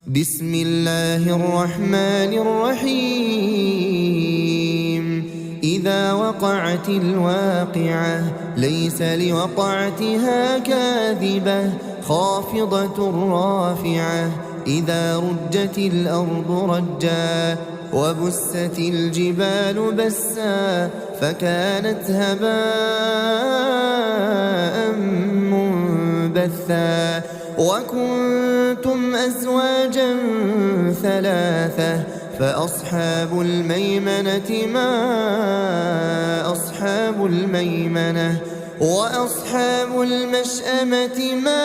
بسم الله الرحمن الرحيم إذا وقعت الواقعة ليس لوقعتها كاذبة خافضة رافعة إذا رجت الأرض رجا وبست الجبال بسا فكانت هباء منبثا وكنتم أزواجا ثلاثة فأصحاب الميمنة ما أصحاب الميمنة وأصحاب المشأمة ما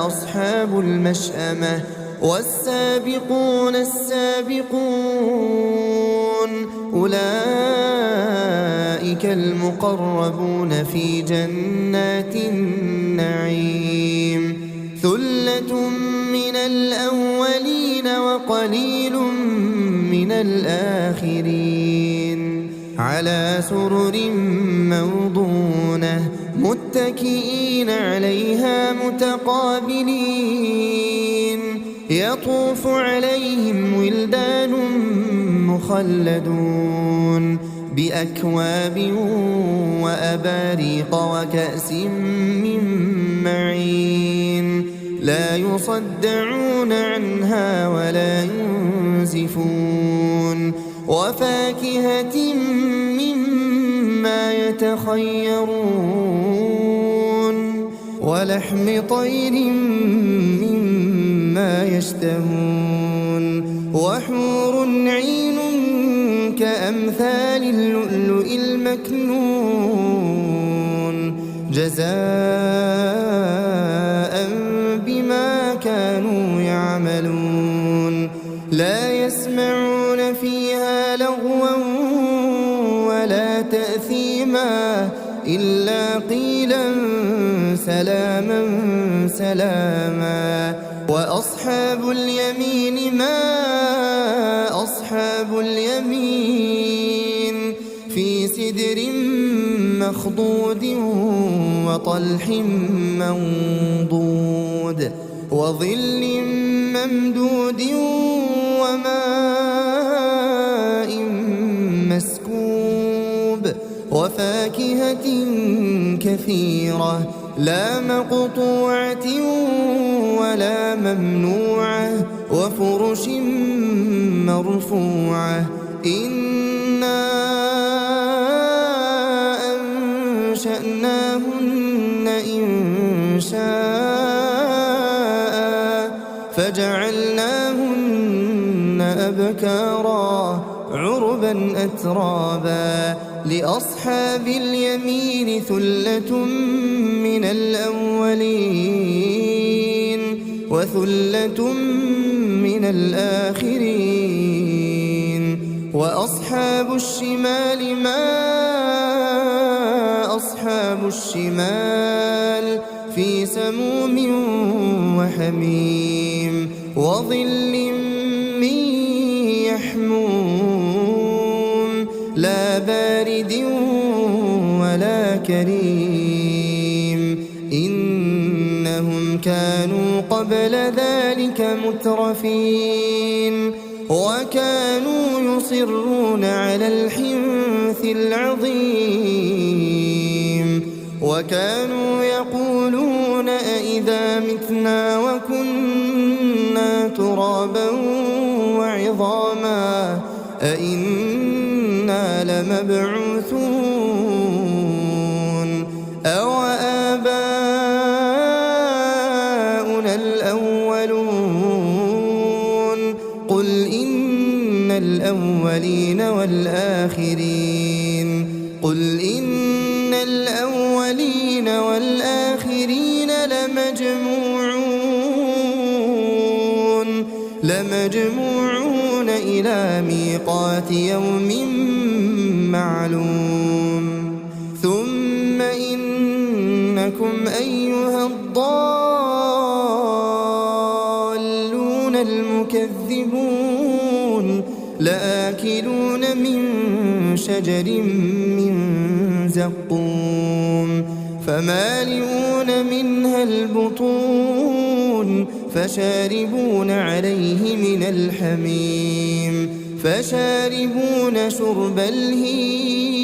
أصحاب المشأمة والسابقون السابقون أولئك المقربون في جنات النعيم ثلة من الأولين وقليل من الآخرين على سرر موضونة متكئين عليها متقابلين يطوف عليهم ولدان مخلدون بأكواب وأباريق وكأس من معين لا يصدعون عنها ولا ينزفون وفاكهة مما يتخيرون ولحم طير مما يشتهون وحور عين كأمثال اللؤلؤ المكنون جزاء بما كانوا يعملون لا يسمعون فيها لغوا ولا تأثيما إلا قيلا سلاما سلاما وأصحاب اليمين ما أصحاب اليمين في سدر مخضود وطلح منضود وظل ممدود وماء مسكوب وفاكهة كثيرة لا مقطوعة ولا ممنوعة وفرش مرفوعة إنا أنشأناهن إنشاء فجعلناهن أبكارا عربا أترابا لأصحاب اليمين ثلة من الأولين وثلة من الآخرين وأصحاب الشمال ما أصحاب الشمال في سموم وحميم وظل من يحموم لا بارد ولا كريم إنهم كانوا قبل ذلك مترفين وكانوا يصرون على الحنث العظيم وكانوا يقولون أئذا متنا وكنا ترابا وعظاما أئنا لمبعوثون أو آباؤنا الأولون قل إن الأولين والآخرين قل إن الأولين والآخرين لمجموعون إلى ميقات يوم معلوم ثم إنكم أيها الضالون المكذبون لآكلون من شجر من زقوم فمالئون منها البطون فشاربون عليه من الحميم فشاربون شرب الهيم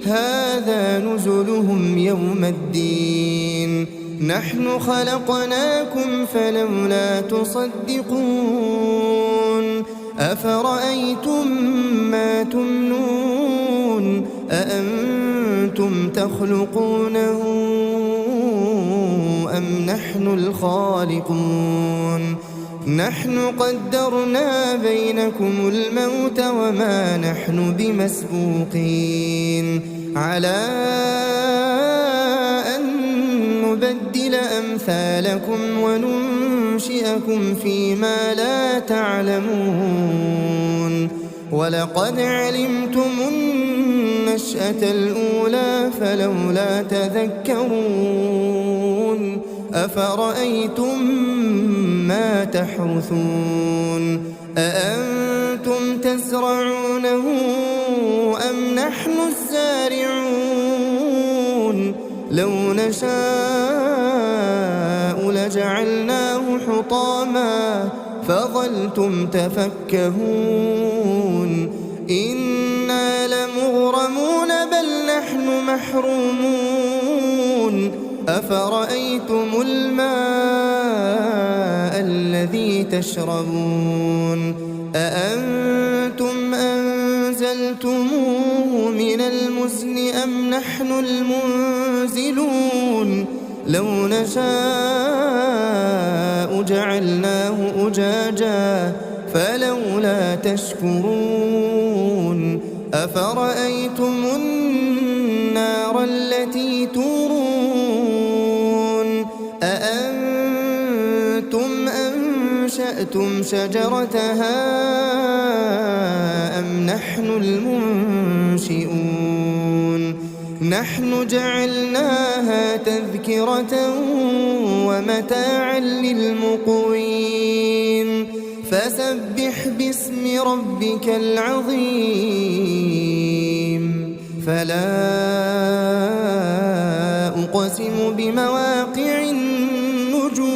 هذا نزلهم يوم الدين نحن خلقناكم فلولا تصدقون أفرأيتم ما تمنون أأنتم تخلقونه أم نحن الخالقون نحن قدرنا بينكم الموت وما نحن بمسبوقين على أن نبدل أمثالكم وننشئكم فيما لا تعلمون ولقد علمتم النشأة الأولى فلولا تذكرون أفرأيتم ما تحرثون أأنتم تزرعونه أم نحن الزارعون لو نشاء لجعلناه حطاما فظلتم تفكهون إنا لمغرمون بل نحن محرومون أفرأيتم الماء الذي تشربون أأنتم أنزلتموه من المزن أم نحن المنزلون لو نشاء جعلناه أجاجا فلولا تشكرون أفرأيتم النار التي تورون أأنتم أنشأتم شجرتها أم نحن المنشئون نحن جعلناها تذكرة ومتاعا للمقوين فسبح باسم ربك العظيم فلا أقسم بمواقع النجوم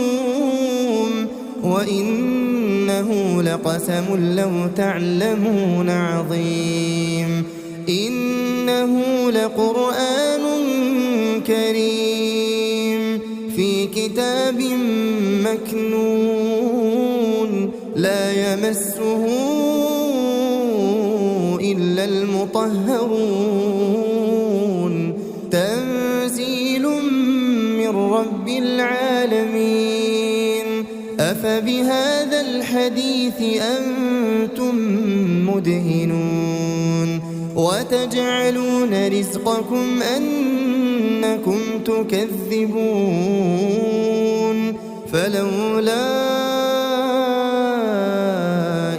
وإنه لقسم لو تعلمون عظيم إنه لقرآن كريم في كتاب مكنون لا يمسه إلا المطهرون تنزيل من رب العالمين أفبهذا الحديث أنتم مدهنون وتجعلون رزقكم أنكم تكذبون فلولا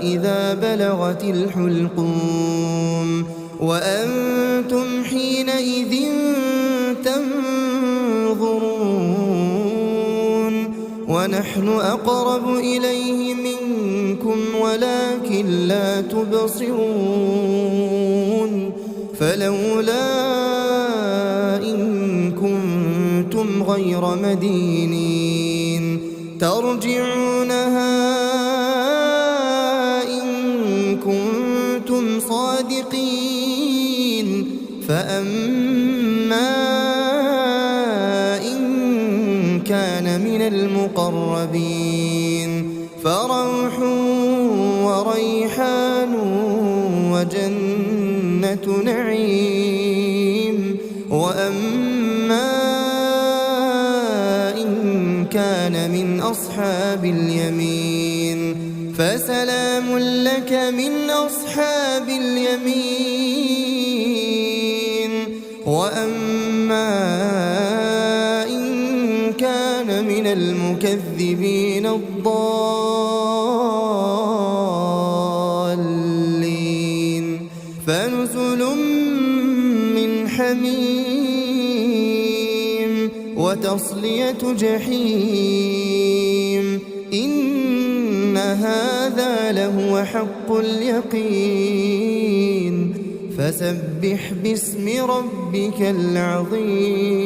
إذا بلغت الحلقوم وأنتم حينئذ تنظرون ونحن أقرب إليه منكم ولكن لا تبصرون فلولا إن كنتم غير مدينين ترجعونها إن كنتم صادقين فأما إن كان من المقربين فروح وريحان وجنة نعيم وأما إن كان من أصحاب اليمين فسلام لك من أصحاب اليمين وأما إن كان من المكذبين الضالين فنزل من حميم وتصلية جحيم إن هذا لهو حق اليقين فسبح باسم ربك العظيم